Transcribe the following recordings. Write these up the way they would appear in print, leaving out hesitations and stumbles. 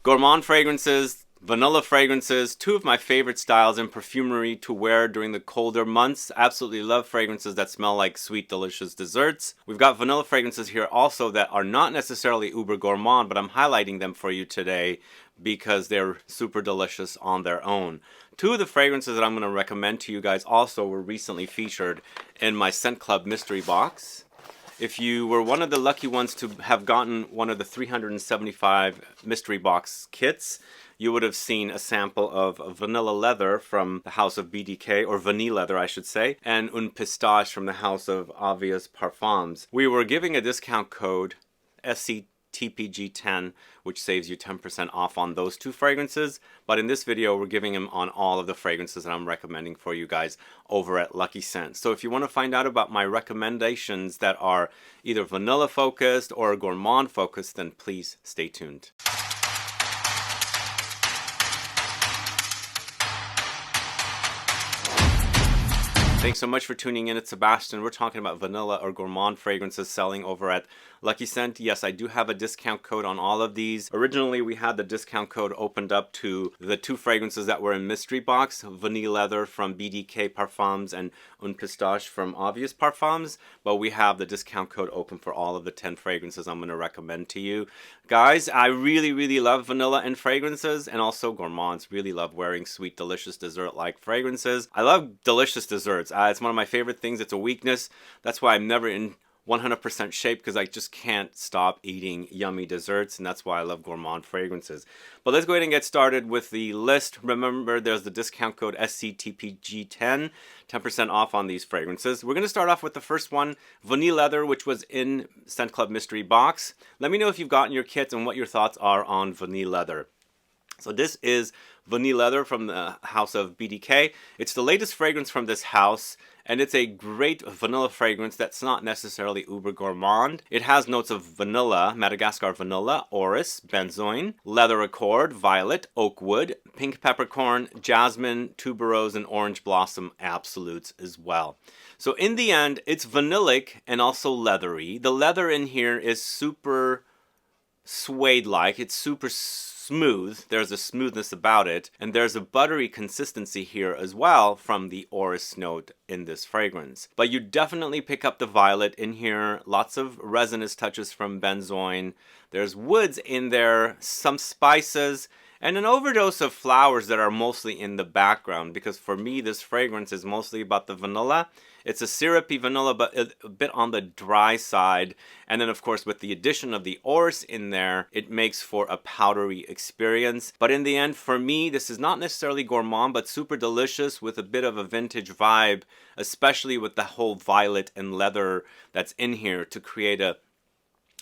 Gourmand fragrances, vanilla fragrances, two of my favorite styles in perfumery to wear during the colder months. Absolutely love fragrances that smell like sweet, delicious desserts. We've got vanilla fragrances here also that are not necessarily uber gourmand, but I'm highlighting them for you today because they're super delicious on their own. Two of the fragrances that I'm going to recommend to you guys also were recently featured in my Scent Club mystery box. If you were one of the lucky ones to have gotten one of the 375 mystery box kits, you would have seen a sample of vanilla leather from the house of BDK, or vanille leather I should say, and un pistache from the house of Obvious Parfums. We were giving a discount code, SCTPG10, which saves you 10% off on those two fragrances, but in this video we're giving them on all of the fragrances that I'm recommending for you guys over at Lucky Scents. So if you want to find out about my recommendations that are either vanilla focused or gourmand focused, then please stay tuned. Thanks so much for tuning in. It's Sebastian. We're talking about vanilla or gourmand fragrances selling over at Lucky Scent. Yes, I do have a discount code on all of these. Originally, we had the discount code opened up to the two fragrances that were in mystery box, Vanille Leather from BDK Parfums and Un Pistache from Obvious Parfums, but we have the discount code open for all of the 10 fragrances I'm going to recommend to you. Guys, I really love vanilla and fragrances, and also gourmands really love wearing sweet, delicious dessert-like fragrances. I love delicious desserts. It's one of my favorite things. It's a weakness. That's why I'm never in 100% shape, because I just can't stop eating yummy desserts, and that's why I love gourmand fragrances. But let's go ahead and get started with the list. Remember, there's the discount code SCTPG10, 10% off on these fragrances. We're going to start off with the first one, Vanille Leather, which was in Scent Club Mystery Box. Let me know if you've gotten your kits and what your thoughts are on Vanille Leather. So this is Vanille Leather from the house of BDK. It's the latest fragrance from this house, and it's a great vanilla fragrance that's not necessarily uber gourmand. It has notes of vanilla, Madagascar vanilla, orris, benzoin, leather accord, violet, oak wood, pink peppercorn, jasmine, tuberose, and orange blossom absolutes as well. So in the end, it's vanillic and also leathery. The leather in here is super suede-like. It's super smooth. There's a smoothness about it, and there's a buttery consistency here as well from the orris note in this fragrance. But you definitely pick up the violet in here, lots of resinous touches from benzoin. There's woods in there, some spices, and an overdose of flowers that are mostly in the background, because for me this fragrance is mostly about the vanilla. It's a syrupy vanilla, but a bit on the dry side. And then, of course, with the addition of the orris in there, it makes for a powdery experience. But in the end, for me, this is not necessarily gourmand, but super delicious with a bit of a vintage vibe, especially with the whole violet and leather that's in here to create a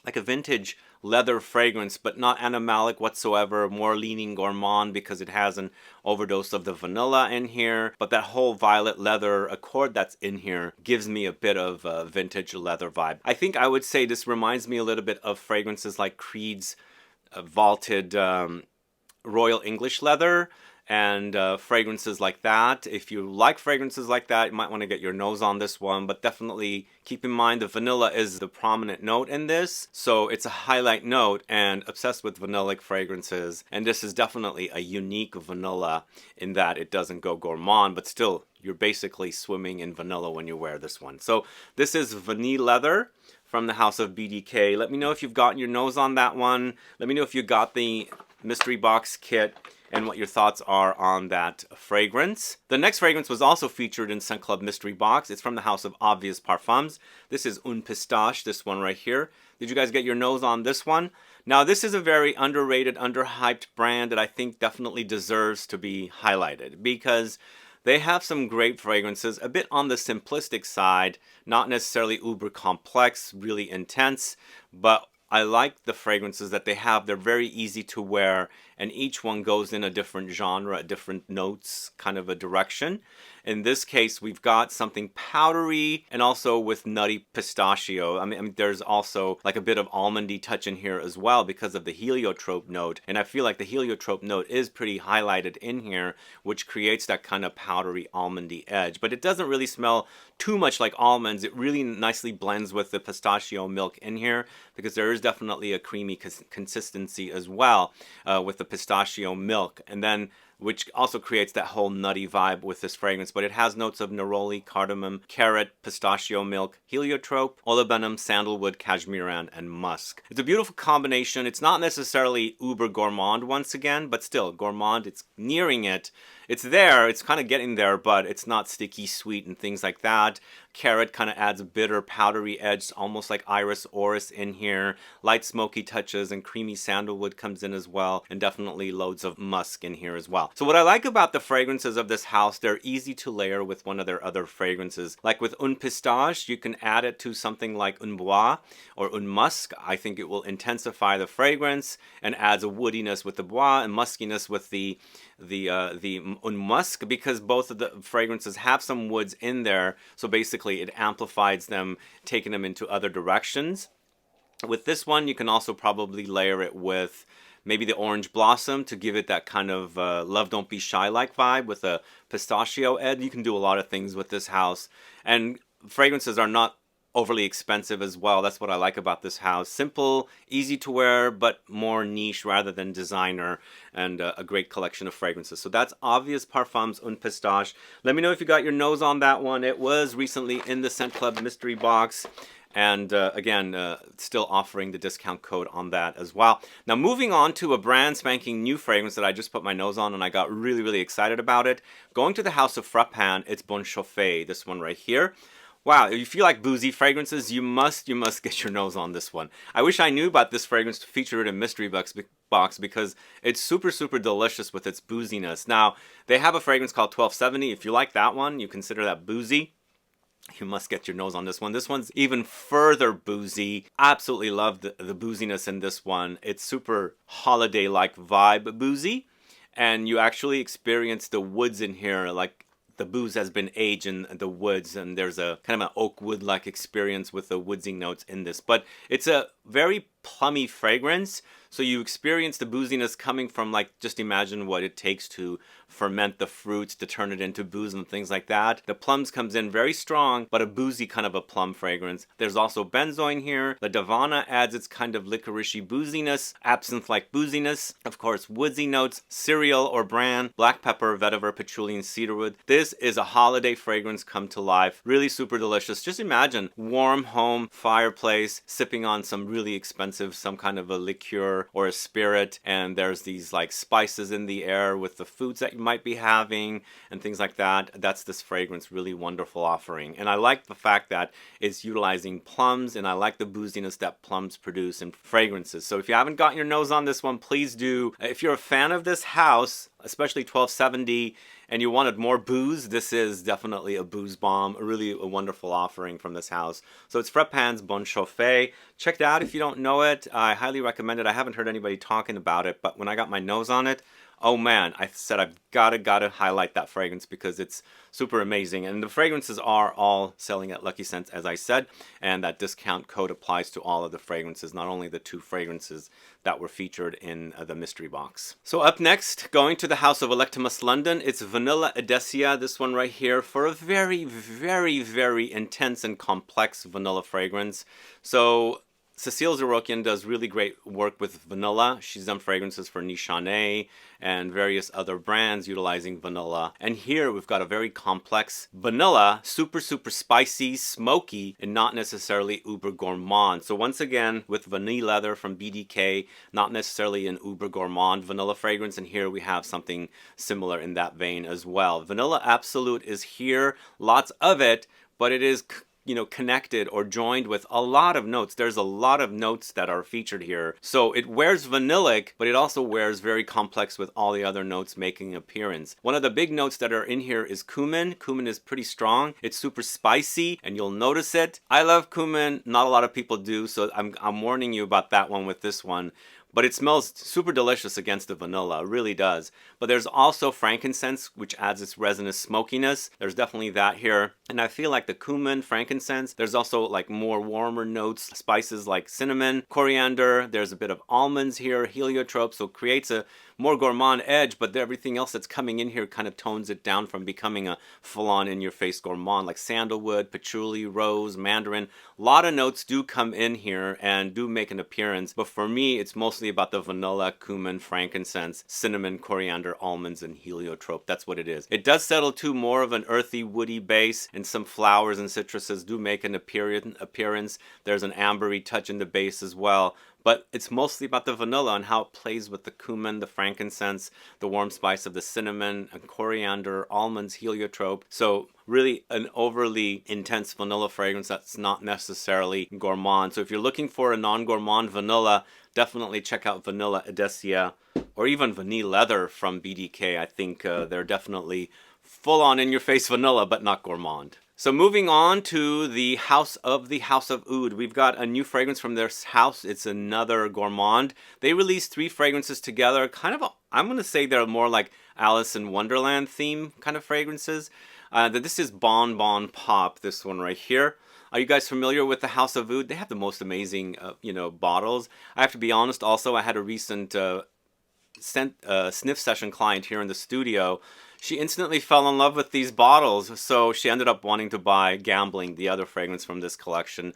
vintage leather fragrance, but not animalic whatsoever, more leaning gourmand because it has an overdose of the vanilla in here. But that whole violet leather accord that's in here gives me a bit of a vintage leather vibe. I think I would say this reminds me a little bit of fragrances like Creed's vaulted Royal English leather, and fragrances like that. If you like fragrances like that, you might want to get your nose on this one, but definitely keep in mind the vanilla is the prominent note in this, so it's a highlight note, and obsessed with vanillic fragrances, and this is definitely a unique vanilla in that it doesn't go gourmand, but still you're basically swimming in vanilla when you wear this one. So this is Vanille Leather from the house of BDK. Let me know if you've gotten your nose on that one. Let me know if you got the mystery box kit and what your thoughts are on that fragrance. The next fragrance was also featured in Scent Club Mystery Box. It's from the house of Obvious Parfums. This is Un Pistache, this one right here. Did you guys get your nose on this one? Now, this is a very underrated, underhyped brand that I think definitely deserves to be highlighted, because they have some great fragrances, a bit on the simplistic side, not necessarily uber complex, really intense, but I like the fragrances that they have. They're very easy to wear, and each one goes in a different genre, different notes, kind of a direction. In this case, we've got something powdery and also with nutty pistachio. I mean, there's also like a bit of almondy touch in here as well because of the heliotrope note. And I feel like the heliotrope note is pretty highlighted in here, which creates that kind of powdery almondy edge. But it doesn't really smell too much like almonds. It really nicely blends with the pistachio milk in here. because there is definitely a creamy consistency as well with the pistachio milk, and then which also creates that whole nutty vibe with this fragrance. But it has notes of neroli, cardamom, carrot, pistachio milk, heliotrope, olibanum, sandalwood, cashmeran, and musk. It's a beautiful combination. It's not necessarily uber gourmand once again, but still gourmand. It's nearing it. It's there, it's kind of getting there, but it's not sticky sweet and things like that. Carrot kind of adds a bitter, powdery edge, almost like Iris Orris in here. Light smoky touches and creamy sandalwood comes in as well, and definitely loads of musk in here as well. So what I like about the fragrances of this house, they're easy to layer with one of their other fragrances. Like with Un Pistache, you can add it to something like Un Bois or Un Musk. I think it will intensify the fragrance and adds a woodiness with the bois and muskiness with the Un Musk, because both of the fragrances have some woods in there, so basically it amplifies them, taking them into other directions. With this one, you can also probably layer it with maybe the orange blossom to give it that kind of love don't be shy like vibe with a pistachio edge. You can do a lot of things with this house, and fragrances are not overly expensive as well. That's what I like about this house. Simple, easy to wear, but more niche rather than designer, and a great collection of fragrances. So that's Obvious Parfums Un Pistache. Let me know if you got your nose on that one. It was recently in the Scent Club mystery box. And again, still offering the discount code on that as well. Now moving on to a brand spanking new fragrance that I just put my nose on and I got really, really excited about it. Going to the house of FRAPIN, it's Bonne Chauffe, this one right here. Wow, if you like boozy fragrances, you must get your nose on this one. I wish I knew about this fragrance to feature it in mystery box because it's super, super delicious with its booziness. Now, they have a fragrance called 1270. If you like that one, you consider that boozy, you must get your nose on this one. This one's even further boozy. Absolutely love the booziness in this one. It's super holiday-like vibe boozy, and you actually experience the woods in here, like the booze has been aged in the woods, and there's a kind of an oak wood-like experience with the woodsy notes in this. But it's a very plummy fragrance, so you experience the booziness coming from, like, just imagine what it takes to ferment the fruits to turn it into booze and things like that. The plums comes in very strong, but a boozy kind of a plum fragrance. There's also benzoin here. The Davana adds its kind of licoricey booziness, absinthe-like booziness. Of course, woodsy notes, cereal or bran, black pepper, vetiver, patchouli, and cedarwood. This is a holiday fragrance come to life. Really super delicious. Just imagine warm home, fireplace, sipping on some really expensive, some kind of a liqueur or a spirit, and there's these like spices in the air with the foods that you might be having and things like that. That's this fragrance, really wonderful offering. And I like the fact that it's utilizing plums, and I like the booziness that plums produce in fragrances. So if you haven't gotten your nose on this one, please do. If you're a fan of this house, especially 1270, and you wanted more booze, this is definitely a booze bomb. Really a wonderful offering from this house. So it's FRAPIN's Bonne Chauffe. Check it out if you don't know it. I highly recommend it. I haven't heard anybody talking about it, but when I got my nose on it, oh man, I said I've gotta highlight that fragrance because it's super amazing. And the fragrances are all selling at Lucky Scents, as I said, and that discount code applies to all of the fragrances, not only the 2 fragrances that were featured in the mystery box. So up next, going to the house of Electimuss London, it's Vanilla EDESIA, this one right here, for a very, very, very intense and complex vanilla fragrance. So Cécile Zerokian does really great work with vanilla. She's done fragrances for Nichane and various other brands utilizing vanilla. And here we've got a very complex vanilla, super, super spicy, smoky, and not necessarily uber gourmand. So once again, with Vanille Leather from BDK, not necessarily an uber gourmand vanilla fragrance. And here we have something similar in that vein as well. Vanilla Absolute is here, lots of it, but it is, you know, connected or joined with a lot of notes. There's a lot of notes that are featured here. So it wears vanillic, but it also wears very complex with all the other notes making an appearance. One of the big notes that are in here is cumin. Cumin is pretty strong. It's super spicy, and you'll notice it. I love cumin. Not a lot of people do, so I'm warning you about that one with this one. But it smells super delicious against the vanilla, it really does. But there's also frankincense, which adds its resinous smokiness. There's definitely that here. And I feel like the cumin, frankincense, there's also like more warmer notes, spices like cinnamon, coriander. There's a bit of almonds here, heliotrope, so it creates a more gourmand edge, but everything else that's coming in here kind of tones it down from becoming a full-on in-your-face gourmand, like sandalwood, patchouli, rose, mandarin. A lot of notes do come in here and do make an appearance, but for me, it's mostly about the vanilla, cumin, frankincense, cinnamon, coriander, almonds, and heliotrope. That's what it is. It does settle to more of an earthy, woody base, and some flowers and citruses do make an appearance. There's an ambery touch in the base as well. But it's mostly about the vanilla and how it plays with the cumin, the frankincense, the warm spice of the cinnamon, and coriander, almonds, heliotrope. So really an overly intense vanilla fragrance that's not necessarily gourmand. So if you're looking for a non-gourmand vanilla, definitely check out Vanilla EDESIA or even Vanille Leather from BDK. I think they're definitely full-on in-your-face vanilla, but not gourmand. So moving on to the House of Oud. We've got a new fragrance from this house. It's another gourmand. They released 3 fragrances together. Kind of, I'm going to say they're more like Alice in Wonderland theme kind of fragrances. This is Bonbon Pop, this one right here. Are you guys familiar with the House of Oud? They have the most amazing, bottles. I have to be honest, also, I had a recent sniff session client here in the studio. She instantly fell in love with these bottles, so she ended up wanting to buy Gambling, the other fragrance from this collection.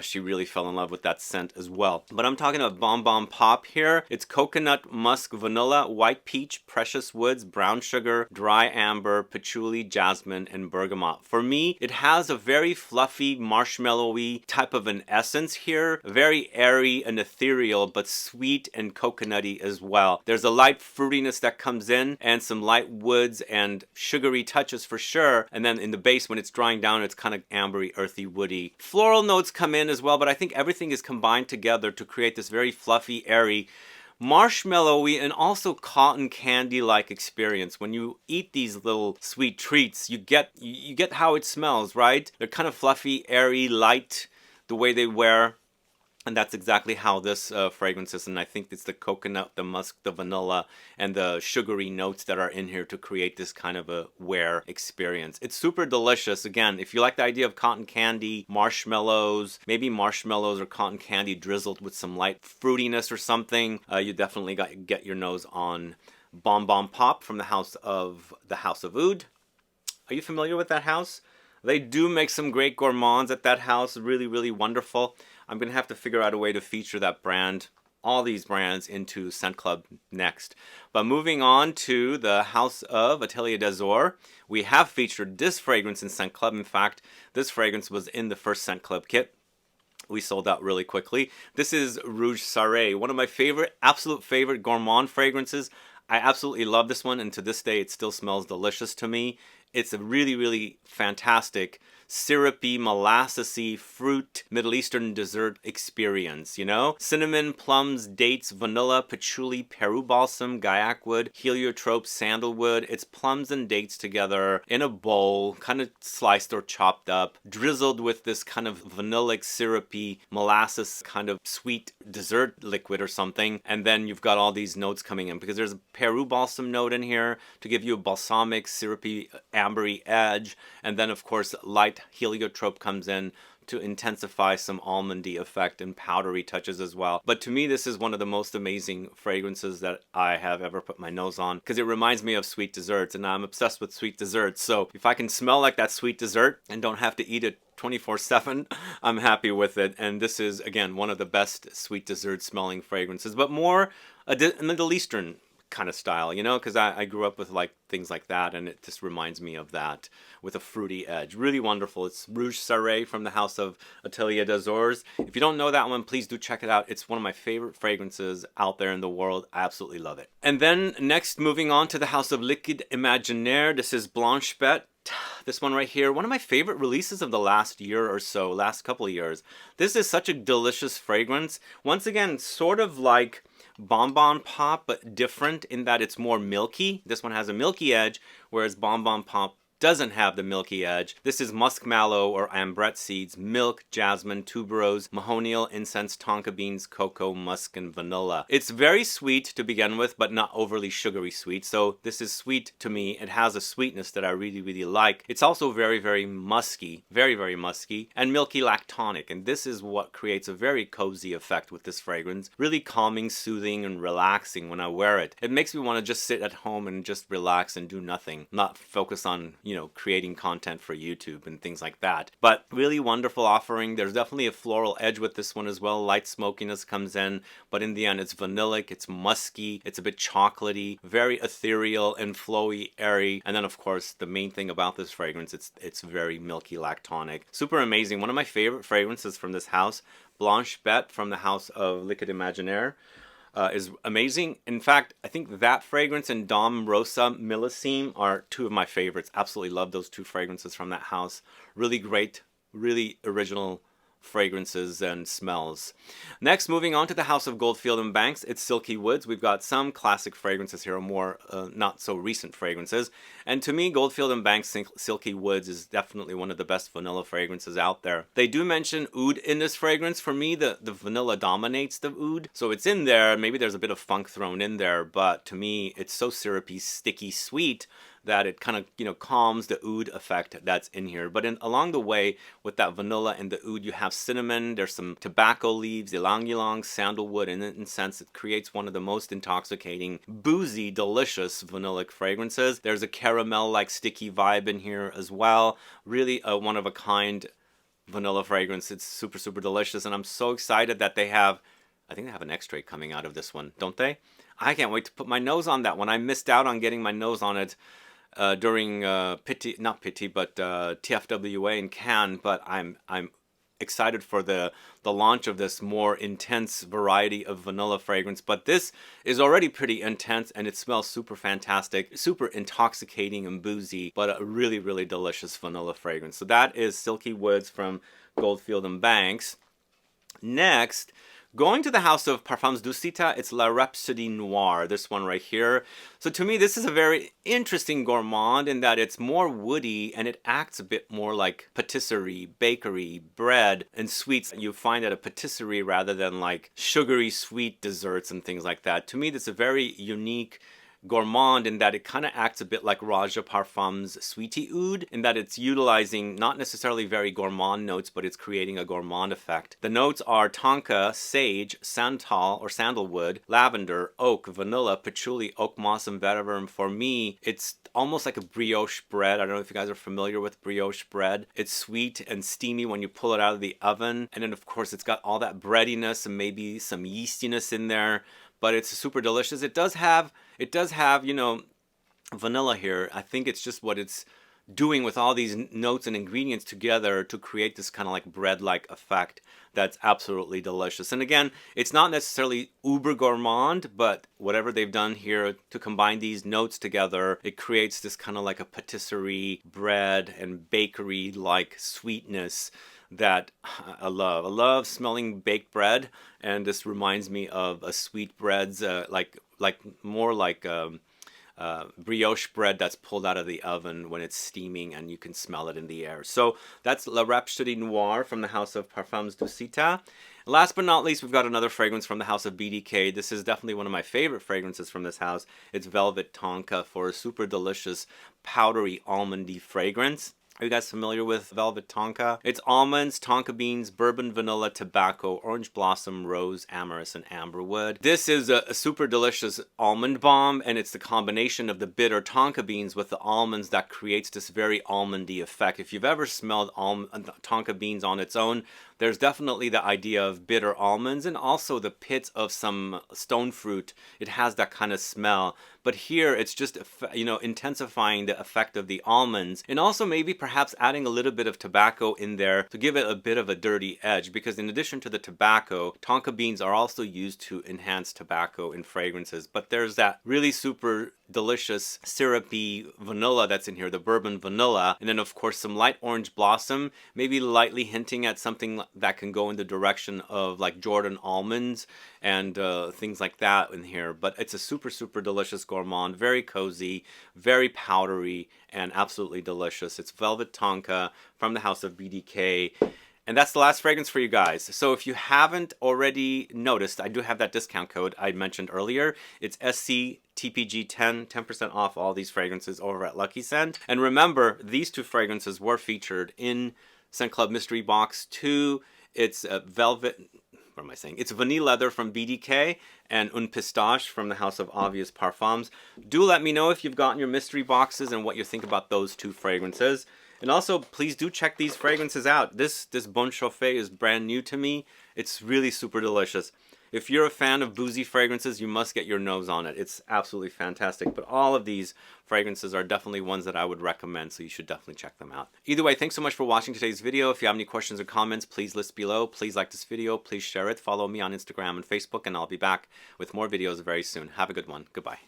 She really fell in love with that scent as well. But I'm talking about Bonbon Pop here. It's coconut, musk, vanilla, white peach, precious woods, brown sugar, dry amber, patchouli, jasmine, and bergamot. For me, it has a very fluffy, marshmallowy type of an essence here. Very airy and ethereal, but sweet and coconutty as well. There's a light fruitiness that comes in, and some light woods and sugary touches for sure. And then in the base, when it's drying down, it's kind of ambery, earthy, woody. Floral notes come in as well, but I think everything is combined together to create this very fluffy, airy, marshmallowy, and also cotton candy-like experience. When you eat these little sweet treats, you get how it smells, right? They're kind of fluffy, airy, light, the way they wear. And that's exactly how this fragrance is, and I think it's the coconut, the musk, the vanilla, and the sugary notes that are in here to create this kind of a wear experience. It's super delicious. Again, if you like the idea of cotton candy, marshmallows, maybe marshmallows or cotton candy drizzled with some light fruitiness or something, you definitely got to get your nose on Bonbon Pop from the House of Oud. Are you familiar with that house? They do make some great gourmands at that house. Really, really wonderful. I'm going to have to figure out a way to feature that brand, all these brands, into Scent Club next. But moving on to the House of Atelier des Ors, we have featured this fragrance in Scent Club. In fact, this fragrance was in the first Scent Club kit. We sold out really quickly. This is Rouge SARAY, one of my absolute favorite gourmand fragrances. I absolutely love this one, and to this day it still smells delicious to me. It's a really, really fantastic, syrupy, molassesy, fruit, Middle Eastern dessert experience, you know? Cinnamon, plums, dates, vanilla, patchouli, Peru balsam, gaiac wood, heliotrope, sandalwood. It's plums and dates together in a bowl, kind of sliced or chopped up, drizzled with this kind of vanillic, syrupy, molasses kind of sweet dessert liquid or something. And then you've got all these notes coming in, because there's a Peru balsam note in here to give you a balsamic, syrupy, ambery edge, and then of course light heliotrope comes in to intensify some almondy effect and powdery touches as well. But to me, this is one of the most amazing fragrances that I have ever put my nose on, because it reminds me of sweet desserts, and I'm obsessed with sweet desserts. So if I can smell like that sweet dessert and don't have to eat it 24/7, I'm happy with it. And this is, again, one of the best sweet dessert smelling fragrances, but more a Middle Eastern kind of style, you know, because I grew up with like things like that, and it just reminds me of that with a fruity edge. Really wonderful. It's Rouge SARAY from the House of Atelier des Ors. If you don't know that one, please do check it out. It's one of my favorite fragrances out there in the world. I absolutely love it. And then next, moving on to the House of Liquid Imaginaire, this is Blanche. This one right here, one of my favorite releases of the last year or so, last couple of years. This is such a delicious fragrance. Once again, sort of like Bonbon Pop, but different in that it's more milky. This one has a milky edge, whereas Bonbon Pop doesn't have the milky edge. This is musk mallow or ambrette seeds, milk, jasmine, tuberose, mahonial, incense, tonka beans, cocoa, musk, and vanilla. It's very sweet to begin with, but not overly sugary sweet. So this is sweet to me. It has a sweetness that I really like. It's also very musky, very musky, and milky lactonic. And this is what creates a very cozy effect with this fragrance. Really calming, soothing, and relaxing when I wear it. It makes me want to just sit at home and just relax and do nothing. Not focus on, you know, creating content for YouTube and things like that. But really wonderful offering. There's definitely a floral edge with this one as well. Light smokiness comes in, but in the end it's vanillic, it's musky, it's a bit chocolatey, very ethereal and flowy, airy. And then of course the main thing about this fragrance, it's very milky lactonic. Super amazing. One of my favorite fragrances from this house, Blanche Bête from the house of Liquid Imaginaire. Is amazing. In fact, I think that fragrance and Dom Rosa Millesime are two of my favorites. Absolutely love those two fragrances from that house. Really great, really original fragrances and smells. Next, moving on to the house of Goldfield and Banks, it's Silky Woods. We've got some classic fragrances here, more not so recent fragrances. And to me, Goldfield and Banks Silky Woods is definitely one of the best vanilla fragrances out there. They do mention oud in this fragrance. For me, the vanilla dominates the oud. So it's in there. Maybe there's a bit of funk thrown in there, but to me, it's so syrupy, sticky, sweet that it kind of, you know, calms the oud effect that's in here. But along the way, with that vanilla and the oud, you have cinnamon, there's some tobacco leaves, ylang-ylang, sandalwood, and incense. It creates one of the most intoxicating, boozy, delicious vanillic fragrances. There's a caramel-like sticky vibe in here as well. Really a one-of-a-kind vanilla fragrance. It's super delicious, and I'm so excited that they have, I think they have an extrait coming out of this one, don't they? I can't wait to put my nose on that one. I missed out on getting my nose on it during TFWA in Cannes, but I'm excited for the launch of this more intense variety of vanilla fragrance. But this is already pretty intense, and it smells super fantastic, super intoxicating and boozy, but a really delicious vanilla fragrance. So that is Silky Woods from Goldfield and Banks. Next, going to the house of Parfums d'Ucita, it's La Rhapsodie Noire, this one right here. So to me, this is a very interesting gourmand in that it's more woody and it acts a bit more like patisserie, bakery, bread, and sweets you find at a patisserie rather than like sugary sweet desserts and things like that. To me, that's a very unique gourmand in that it kind of acts a bit like Rouge Parfums Sweetie Oud, in that it's utilizing not necessarily very gourmand notes, but it's creating a gourmand effect. The notes are tonka, sage, santal or sandalwood, lavender, oak, vanilla, patchouli, oak moss, and vetiver. And for me, it's almost like a brioche bread. I don't know if you guys are familiar with brioche bread. It's sweet and steamy when you pull it out of the oven. And then of course it's got all that breadiness and maybe some yeastiness in there. But it's super delicious. It does have, you know, vanilla here. I think it's just what it's doing with all these notes and ingredients together to create this kind of like bread-like effect that's absolutely delicious. And again, it's not necessarily uber gourmand, but whatever they've done here to combine these notes together, it creates this kind of like a patisserie, bread, and bakery-like sweetness that I love. I love smelling baked bread, and this reminds me of a sweet breads, more like brioche bread that's pulled out of the oven when it's steaming and you can smell it in the air. So that's La Rhapsodie Noire from the house of Parfums d'Ucita. Last but not least, we've got another fragrance from the house of BDK. This is definitely one of my favorite fragrances from this house. It's Velvet Tonka for a super delicious powdery almondy fragrance. Are you guys familiar with Velvet Tonka? It's almonds, tonka beans, bourbon, vanilla, tobacco, orange blossom, rose, amyris, and amberwood. This is a super delicious almond bomb, and it's the combination of the bitter tonka beans with the almonds that creates this very almondy effect. If you've ever smelled tonka beans on its own, there's definitely the idea of bitter almonds and also the pits of some stone fruit. It has that kind of smell. But here it's just, you know, intensifying the effect of the almonds and also maybe perhaps adding a little bit of tobacco in there to give it a bit of a dirty edge, because in addition to the tobacco, tonka beans are also used to enhance tobacco in fragrances. But there's that really super delicious syrupy vanilla that's in here, the bourbon vanilla, and then of course some light orange blossom, maybe lightly hinting at something that can go in the direction of like Jordan almonds and things like that in here. But it's a super delicious gourmand, very cozy, very powdery, and absolutely delicious. It's Velvet Tonka from the house of BDK. And that's the last fragrance for you guys. So if you haven't already noticed, I do have that discount code I mentioned earlier. It's SCTPG10, 10% off all these fragrances over at Lucky Scent. And remember, these two fragrances were featured in Scent Club Mystery Box 2. It's Velvet... What am I saying? It's Vanille Leather from BDK and Un Pistache from the house of Obvious Parfums. Do let me know if you've gotten your mystery boxes and what you think about those two fragrances. And also, please do check these fragrances out. This Bonne Chauffe is brand new to me. It's really super delicious. If you're a fan of boozy fragrances, you must get your nose on it. It's absolutely fantastic. But all of these fragrances are definitely ones that I would recommend, so you should definitely check them out. Either way, thanks so much for watching today's video. If you have any questions or comments, please list below. Please like this video. Please share it. Follow me on Instagram and Facebook, and I'll be back with more videos very soon. Have a good one. Goodbye.